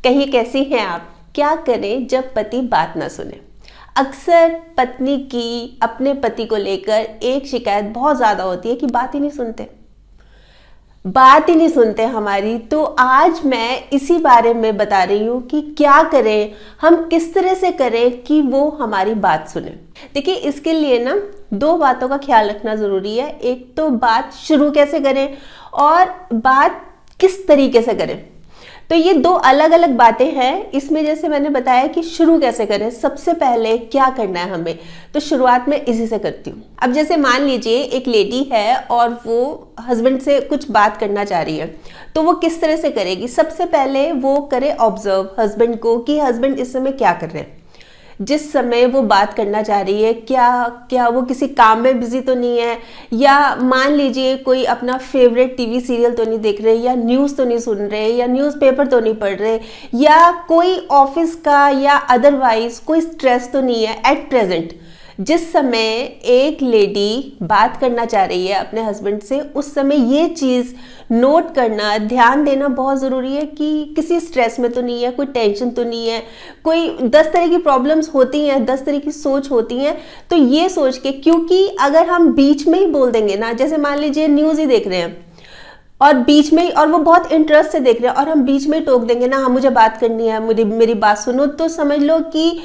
कहिए कैसी हैं आप। क्या करें जब पति बात ना सुने। अक्सर पत्नी की अपने पति को लेकर एक शिकायत बहुत ज़्यादा होती है कि बात ही नहीं सुनते हमारी। तो आज मैं इसी बारे में बता रही हूँ कि क्या करें, हम किस तरह से करें कि वो हमारी बात सुने। देखिए, इसके लिए ना दो बातों का ख्याल रखना ज़रूरी है। एक तो बात शुरू कैसे करें और बात किस तरीके से करें। तो ये दो अलग अलग बातें हैं। इसमें जैसे मैंने बताया कि शुरू कैसे करें, सबसे पहले क्या करना है हमें, तो शुरुआत में इसी से करती हूँ। अब जैसे मान लीजिए एक लेडी है और वो हस्बैंड से कुछ बात करना चाह रही है, तो वो किस तरह से करेगी। सबसे पहले वो करे ऑब्जर्व हस्बैंड को कि हस्बैंड इस समय क्या कर रहे हैं। जिस समय वो बात करना चाह रही है, क्या वो किसी काम में बिजी तो नहीं है, या मान लीजिए कोई अपना फेवरेट टीवी सीरियल तो नहीं देख रहे, या न्यूज़ तो नहीं सुन रहे, या न्यूज़पेपर तो नहीं पढ़ रहे, या कोई ऑफिस का या अदरवाइज कोई स्ट्रेस तो नहीं है एट प्रेजेंट। जिस समय एक लेडी बात करना चाह रही है अपने हस्बैंड से, उस समय ये चीज़ नोट करना, ध्यान देना बहुत ज़रूरी है कि किसी स्ट्रेस में तो नहीं है, कोई टेंशन तो नहीं है, कोई 10 तरह की प्रॉब्लम्स होती हैं, 10 तरह की सोच होती हैं। तो ये सोच के, क्योंकि अगर हम बीच में ही बोल देंगे ना, जैसे मान लीजिए न्यूज़ ही देख रहे हैं और बीच में, और वो बहुत इंटरेस्ट से देख रहे हैं और हम बीच में ही टोक देंगे ना, हाँ मुझे बात करनी है, मेरी बात सुनो, तो समझ लो कि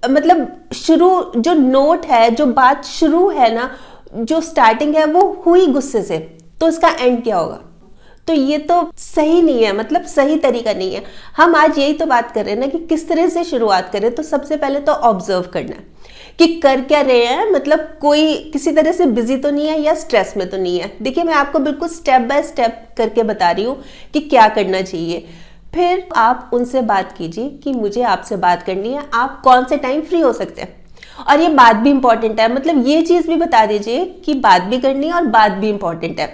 मतलब शुरू जो नोट है, जो बात शुरू है ना, जो स्टार्टिंग है वो हुई गुस्से से, तो इसका एंड क्या होगा। तो ये तो सही नहीं है, मतलब सही तरीका नहीं है। हम आज यही तो बात कर रहे हैं ना कि किस तरह से शुरुआत करें। तो सबसे पहले तो ऑब्जर्व करना है कि कर क्या रहे हैं, मतलब कोई किसी तरह से बिजी तो नहीं है या स्ट्रेस में तो नहीं है। देखिए, मैं आपको बिल्कुल स्टेप बाय स्टेप करके बता रही हूँ कि क्या करना चाहिए। फिर आप उनसे बात कीजिए कि मुझे आपसे बात करनी है, आप कौन से टाइम फ्री हो सकते हैं। और ये बात भी इंपॉर्टेंट है, मतलब ये चीज़ भी बता दीजिए कि बात भी करनी है और बात भी इंपॉर्टेंट है।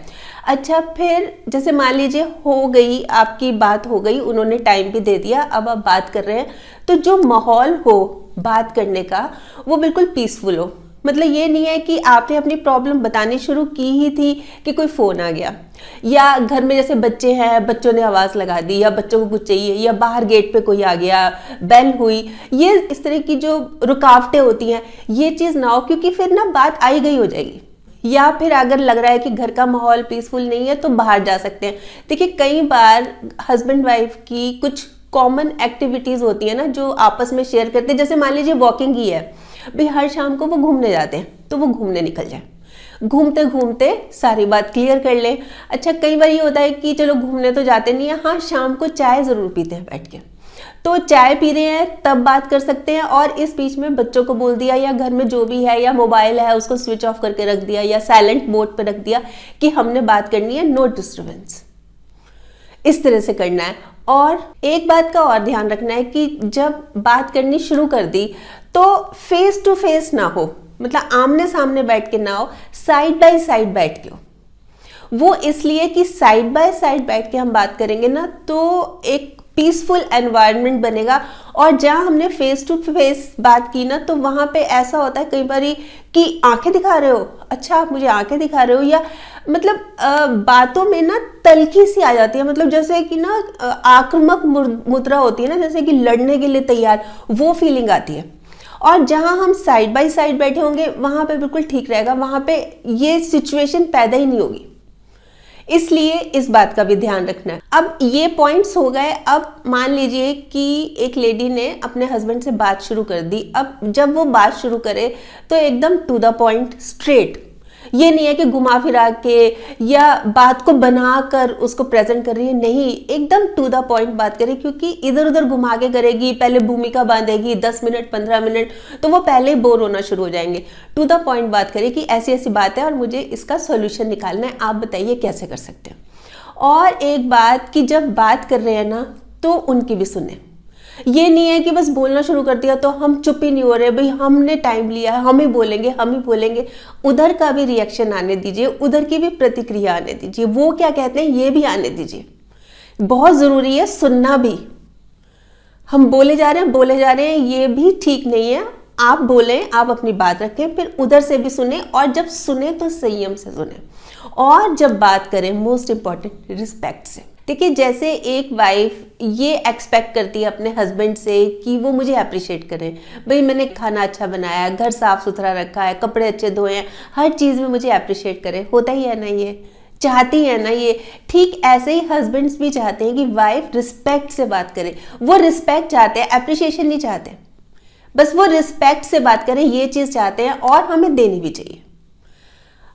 अच्छा, फिर जैसे मान लीजिए हो गई, आपकी बात हो गई, उन्होंने टाइम भी दे दिया, अब आप बात कर रहे हैं, तो जो माहौल हो बात करने का वो बिल्कुल पीसफुल हो। मतलब ये नहीं है कि आपने अपनी प्रॉब्लम बतानी शुरू की ही थी कि कोई फ़ोन आ गया, या घर में जैसे बच्चे हैं, बच्चों ने आवाज़ लगा दी, या बच्चों को कुछ चाहिए, या बाहर गेट पे कोई आ गया, बेल हुई। ये इस तरह की जो रुकावटें होती हैं, ये चीज़ ना हो, क्योंकि फिर ना बात आई गई हो जाएगी। या फिर अगर लग रहा है कि घर का माहौल पीसफुल नहीं है, तो बाहर जा सकते हैं। देखिए, कई बार हस्बैंड वाइफ की कुछ कॉमन एक्टिविटीज़ होती है ना, जो आपस में शेयर करते हैं। जैसे मान लीजिए वॉकिंग ही है भाई, हर शाम को वो घूमने जाते हैं, तो वो घूमने निकल जाए, घूमते घूमते सारी बात क्लियर कर लें। अच्छा, कई बार ये होता है कि चलो घूमने तो जाते नहीं है, हाँ शाम को चाय ज़रूर पीते हैं बैठ के, तो चाय पी रहे हैं तब बात कर सकते हैं। और इस बीच में बच्चों को बोल दिया, या घर में जो भी है, या मोबाइल है उसको स्विच ऑफ करके रख दिया, या साइलेंट मोड पर रख दिया कि हमने बात करनी है, नो डिस्टर्बेंस। इस तरह से करना है। और एक बात का और ध्यान रखना है कि जब बात करनी शुरू कर दी तो फेस टू फेस ना हो, मतलब आमने सामने बैठ के ना हो, साइड बाय साइड बैठ के हो। वो इसलिए कि साइड बाय साइड बैठ के हम बात करेंगे ना, तो एक पीसफुल एनवायरनमेंट बनेगा। और जहाँ हमने फेस टू फेस बात की ना, तो वहाँ पे ऐसा होता है कई बार कि आंखें दिखा रहे हो, अच्छा आप मुझे आंखें दिखा रहे हो, या मतलब बातों में ना तल्खी सी आ जाती है, मतलब जैसे कि ना आक्रामक मुद्रा होती है ना, जैसे कि लड़ने के लिए तैयार, वो फीलिंग आती है। और जहाँ हम साइड बाय साइड बैठे होंगे वहाँ पे बिल्कुल ठीक रहेगा, वहाँ पे ये सिचुएशन पैदा ही नहीं होगी। इसलिए इस बात का भी ध्यान रखना है। अब ये पॉइंट्स हो गए। अब मान लीजिए कि एक लेडी ने अपने हस्बैंड से बात शुरू कर दी। अब जब वो बात शुरू करे तो एकदम टू द पॉइंट, स्ट्रेट। ये नहीं है कि घुमा फिरा के या बात को बनाकर उसको प्रेजेंट कर रही है, नहीं, एकदम टू द पॉइंट बात करें। क्योंकि इधर उधर घुमा के करेगी, पहले भूमिका बांधेगी 10 मिनट 15 मिनट, तो वो पहले ही बोर होना शुरू हो जाएंगे। टू द पॉइंट बात करें कि ऐसी ऐसी बात है और मुझे इसका सॉल्यूशन निकालना है, आप बताइए कैसे कर सकते हैं। और एक बात कि जब बात कर रहे हैं ना, तो उनकी भी सुने। ये नहीं है कि बस बोलना शुरू कर दिया तो हम चुप ही नहीं हो रहे, भाई हमने टाइम लिया है, हम ही बोलेंगे। उधर का भी रिएक्शन आने दीजिए, उधर की भी प्रतिक्रिया आने दीजिए, वो क्या कहते हैं ये भी आने दीजिए। बहुत ज़रूरी है सुनना भी। हम बोले जा रहे हैं, ये भी ठीक नहीं है। आप बोलें, आप अपनी बात रखें, फिर उधर से भी सुने, और जब सुने तो संयम से सुने। और जब बात करें, मोस्ट इंपॉर्टेंट, रिस्पेक्ट से। देखिए, जैसे एक वाइफ ये एक्सपेक्ट करती है अपने हस्बैंड से कि वो मुझे अप्रिशिएट करें, भाई मैंने खाना अच्छा बनाया, घर साफ सुथरा रखा है, कपड़े अच्छे धोए हैं, हर चीज़ में मुझे अप्रिशिएट करें। होता ही है ना, ये चाहती है ना ये। ठीक ऐसे ही हस्बैंड्स भी चाहते हैं कि वाइफ रिस्पेक्ट से बात करे। वो रिस्पेक्ट चाहते हैं, अप्रिशिएशन नहीं चाहते, बस वो रिस्पेक्ट से बात करें, ये चीज़ चाहते हैं और हमें देनी भी चाहिए,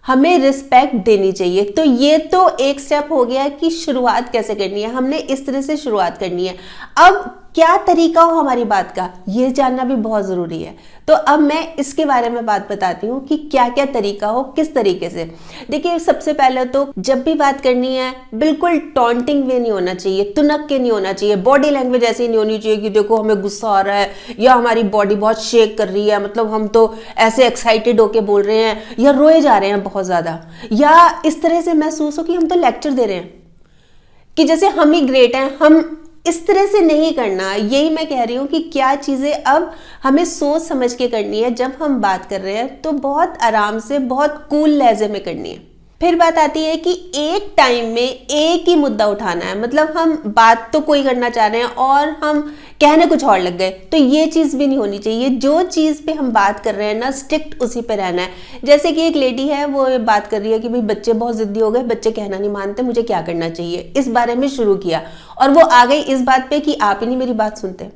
हमें रिस्पेक्ट देनी चाहिए। तो ये तो एक स्टेप हो गया कि शुरुआत कैसे करनी है, हमने इस तरह से शुरुआत करनी है। अब क्या तरीका हो हमारी बात का, ये जानना भी बहुत ज़रूरी है। तो अब मैं इसके बारे में बात बताती हूँ कि क्या क्या तरीका हो, किस तरीके से। देखिए, सबसे पहले तो जब भी बात करनी है बिल्कुल टॉन्टिंग वे नहीं होना चाहिए, तुनक के नहीं होना चाहिए, बॉडी लैंग्वेज ऐसी नहीं होनी चाहिए कि देखो हमें गुस्सा आ रहा है या हमारी बॉडी बहुत शेक कर रही है, मतलब हम तो ऐसे एक्साइटेड होके बोल रहे हैं या रोए जा रहे हैं बहुत ज़्यादा, या इस तरह से महसूस हो कि हम तो लेक्चर दे रहे हैं कि जैसे हम ही ग्रेट हैं। हम इस तरह से नहीं करना। यही मैं कह रही हूँ कि क्या चीज़ें अब हमें सोच समझ के करनी है। जब हम बात कर रहे हैं तो बहुत आराम से, बहुत कूल लहजे में करनी है। फिर बात आती है कि एक टाइम में एक ही मुद्दा उठाना है, मतलब हम बात तो कोई करना चाह रहे हैं और हम कहने कुछ और लग गए, तो ये चीज़ भी नहीं होनी चाहिए। जो चीज़ पे हम बात कर रहे हैं ना, स्ट्रिक्ट उसी पे रहना है। जैसे कि एक लेडी है, वो बात कर रही है कि भाई बच्चे बहुत जिद्दी हो गए, बच्चे कहना नहीं मानते, मुझे क्या करना चाहिए, इस बारे में शुरू किया और वो आ गई इस बात पे कि आप ही नहीं मेरी बात सुनते।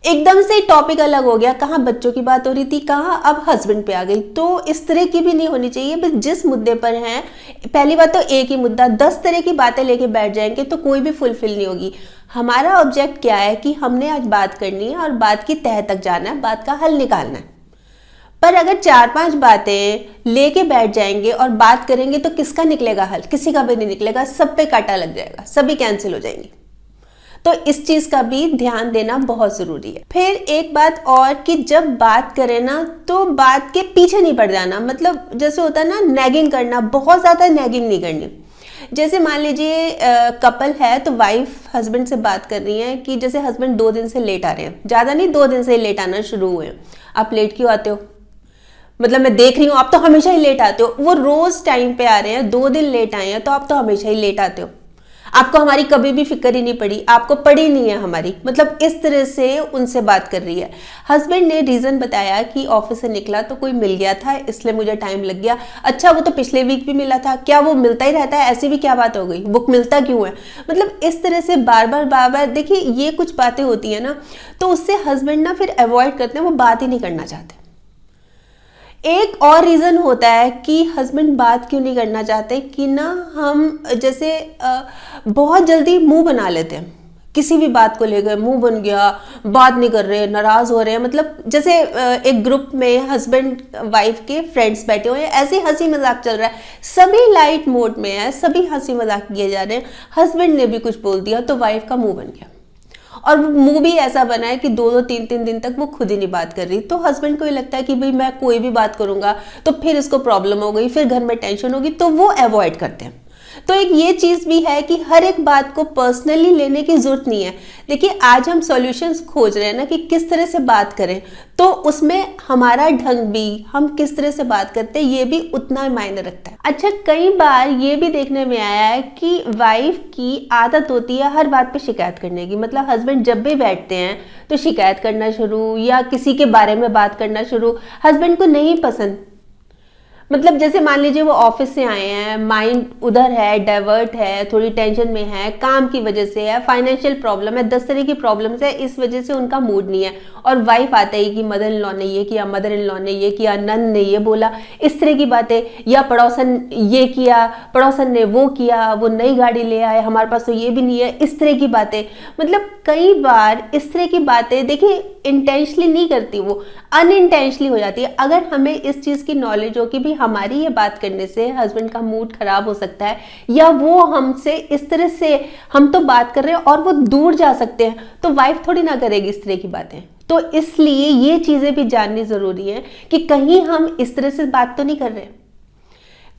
एकदम से टॉपिक अलग हो गया, कहाँ बच्चों की बात हो रही थी, कहाँ अब हस्बैंड पे आ गई। तो इस तरह की भी नहीं होनी चाहिए। बस जिस मुद्दे पर हैं, पहली बात तो एक ही मुद्दा, 10 तरह की बातें लेके बैठ जाएंगे तो कोई भी फुलफिल नहीं होगी। हमारा ऑब्जेक्ट क्या है कि हमने आज बात करनी है और बात की तह तक जाना है, बात का हल निकालना है। पर अगर 4-5 बातें लेके बैठ जाएंगे और बात करेंगे तो किसका निकलेगा हल? किसी का भी नहीं निकलेगा, सब पे कांटा लग जाएगा, सभी कैंसिल हो जाएंगे। तो इस चीज का भी ध्यान देना बहुत जरूरी है। फिर एक बात और कि जब बात करें ना तो बात के पीछे नहीं पड़ जाना, मतलब जैसे होता है ना नैगिंग करना, बहुत ज्यादा नैगिंग नहीं करनी। जैसे मान लीजिए कपल है तो वाइफ हस्बैंड से बात कर रही है कि जैसे हस्बैंड 2 दिन से लेट आ रहे हैं, ज्यादा नहीं 2 दिन से लेट आना शुरू हुए हैं। आप लेट क्यों आते हो? मतलब मैं देख रही हूँ आप तो हमेशा ही लेट आते हो। वो रोज टाइम पे आ रहे हैं, 2 दिन लेट आए हैं तो आप तो हमेशा ही लेट आते हो। आपको हमारी कभी भी फिक्र ही नहीं पड़ी, आपको पड़ी नहीं है हमारी, मतलब इस तरह से उनसे बात कर रही है। हस्बैंड ने रीजन बताया कि ऑफिस से निकला तो कोई मिल गया था इसलिए मुझे टाइम लग गया। अच्छा, वो तो पिछले वीक भी मिला था, क्या वो मिलता ही रहता है? ऐसी भी क्या बात हो गई, बुक मिलता क्यों है? मतलब इस तरह से बार बार देखिए ये कुछ बातें होती है ना, तो उससे हस्बैंड ना फिर अवॉइड करते हैं, वो बात ही नहीं करना चाहते। एक और रीज़न होता है कि हस्बैंड बात क्यों नहीं करना चाहते कि ना हम जैसे बहुत जल्दी मुंह बना लेते हैं, किसी भी बात को लेकर मुंह बन गया, बात नहीं कर रहे, नाराज हो रहे हैं। मतलब जैसे एक ग्रुप में हस्बैंड वाइफ के फ्रेंड्स बैठे हुए हैं, ऐसे हंसी मजाक चल रहा है, सभी लाइट मोड में है, सभी हंसी मजाक किए जा रहे हैं। हस्बैंड ने भी कुछ बोल दिया तो वाइफ का मुंह बन गया, और मुंह भी ऐसा बना है कि 2-2, 3-3 दिन तक वो खुद ही नहीं बात कर रही। तो हस्बैंड को ये लगता है कि भाई मैं कोई भी बात करूंगा तो फिर इसको प्रॉब्लम हो गई, फिर घर में टेंशन होगी, तो वो अवॉइड करते हैं। तो एक ये चीज भी है कि हर एक बात को पर्सनली लेने की जरूरत नहीं है। देखिए आज हम सॉल्यूशंस खोज रहे हैं ना कि किस तरह से बात करें, तो उसमें हमारा ढंग भी, हम किस तरह से बात करते हैं, ये भी उतना ही मायने रखता है। अच्छा, कई बार ये भी देखने में आया है कि वाइफ की आदत होती है हर बात पे शिकायत करने की। मतलब हस्बैंड जब भी बैठते हैं तो शिकायत करना शुरू या किसी के बारे में बात करना शुरू, हस्बैंड को नहीं पसंद। मतलब जैसे मान लीजिए वो ऑफिस से आए हैं, माइंड उधर है, डाइवर्ट है, थोड़ी टेंशन में है, काम की वजह से है, फाइनेंशियल प्रॉब्लम है, 10 तरह की प्रॉब्लम्स है, इस वजह से उनका मूड नहीं है। और वाइफ आते ही कि मदर इन लॉ ने ये किया, मदर इन लॉ ने ये किया, नन ने ये बोला, इस तरह की बातें, या पड़ोसन ये किया, पड़ोसन ने वो किया, वो नई गाड़ी ले आए, हमारे पास तो ये भी नहीं है, इस तरह की बातें। मतलब कई बार इस तरह की बातें देखिए इंटेंशनली नहीं करती, वो अनइंटेंशनली हो जाती है। अगर हमें इस चीज की नॉलेज हो कि भी हमारी ये बात करने से हस्बैंड का मूड खराब हो सकता है, या वो हमसे इस तरह से, हम तो बात कर रहे हैं और वो दूर जा सकते हैं, तो वाइफ थोड़ी ना करेगी इस तरह की बातें। तो इसलिए ये चीजें भी जाननी जरूरी है कि कहीं हम इस तरह से बात तो नहीं कर रहे,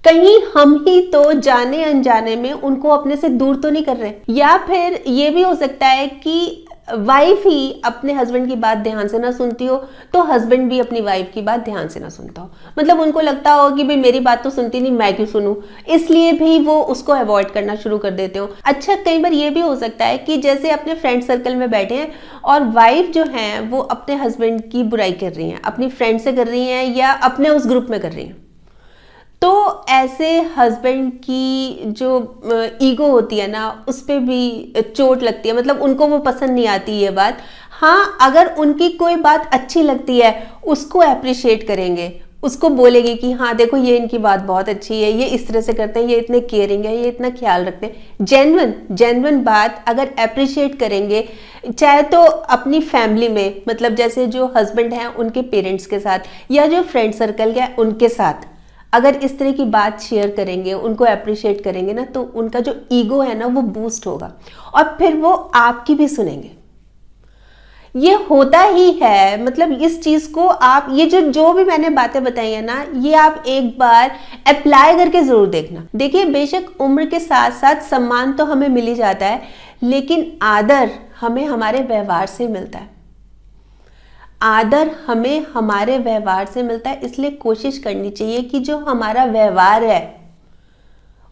कहीं हम ही तो जाने अनजाने में उनको अपने से दूर तो नहीं कर रहे। या फिर ये भी हो सकता है कि वाइफ ही अपने हस्बैंड की बात ध्यान से ना सुनती हो तो हस्बैंड भी अपनी वाइफ की बात ध्यान से ना सुनता हो, मतलब उनको लगता हो कि भाई मेरी बात तो सुनती नहीं, मैं क्यों सुनूं, इसलिए भी वो उसको अवॉइड करना शुरू कर देते हो। अच्छा, कई बार ये भी हो सकता है कि जैसे अपने फ्रेंड सर्कल में बैठे हैं और वाइफ जो है वो अपने हस्बैंड की बुराई कर रही हैं, अपनी फ्रेंड से कर रही हैं या अपने उस ग्रुप में कर रही हैं, तो ऐसे हस्बैंड की जो ईगो होती है ना उस पर भी चोट लगती है, मतलब उनको वो पसंद नहीं आती ये बात। हाँ, अगर उनकी कोई बात अच्छी लगती है उसको अप्रिशिएट करेंगे, उसको बोलेंगे कि हाँ देखो ये इनकी बात बहुत अच्छी है, ये इस तरह से करते हैं, ये इतने केयरिंग है, ये इतना ख्याल रखते हैं, जेन्युइन बात अगर अप्रिशिएट करेंगे, चाहे तो अपनी फैमिली में, मतलब जैसे जो हस्बैंड हैं उनके पेरेंट्स के साथ या जो फ्रेंड सर्कल है उनके साथ, अगर इस तरह की बात शेयर करेंगे, उनको अप्रिशिएट करेंगे ना, तो उनका जो ईगो है ना वो बूस्ट होगा और फिर वो आपकी भी सुनेंगे। ये होता ही है, मतलब इस चीज को आप ये जो भी मैंने बातें बताई है ना, ये आप एक बार अप्लाई करके जरूर देखना। देखिए, बेशक उम्र के साथ साथ सम्मान तो हमें मिल ही जाता है, लेकिन आदर हमें हमारे व्यवहार से मिलता है। आदर हमें हमारे व्यवहार से मिलता है, इसलिए कोशिश करनी चाहिए कि जो हमारा व्यवहार है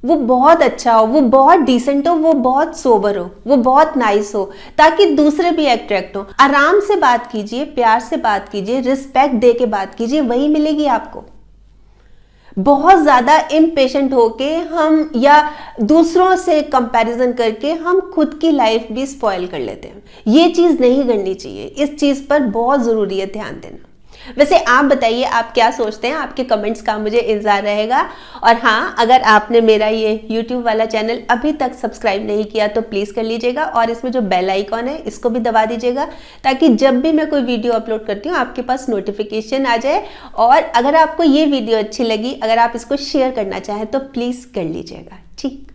वो बहुत अच्छा हो, वो बहुत डिसेंट हो, वो बहुत सोबर हो, वो बहुत नाइस हो, ताकि दूसरे भी अट्रैक्ट हो। आराम से बात कीजिए, प्यार से बात कीजिए, रिस्पेक्ट दे के बात कीजिए, वही मिलेगी आपको। बहुत ज्यादा इम्पेशेंट होके हम या दूसरों से कंपैरिजन करके हम खुद की लाइफ भी स्पॉइल कर लेते हैं। ये चीज नहीं करनी चाहिए, इस चीज पर बहुत जरूरी है ध्यान देना। वैसे आप बताइए, आप क्या सोचते हैं? आपके कमेंट्स का मुझे इंतजार रहेगा। और हाँ, अगर आपने मेरा ये YouTube वाला चैनल अभी तक सब्सक्राइब नहीं किया तो प्लीज़ कर लीजिएगा और इसमें जो बेल आइकॉन है इसको भी दबा दीजिएगा, ताकि जब भी मैं कोई वीडियो अपलोड करती हूँ आपके पास नोटिफिकेशन आ जाए। और अगर आपको ये वीडियो अच्छी लगी, अगर आप इसको शेयर करना चाहें तो प्लीज़ कर लीजिएगा। ठीक।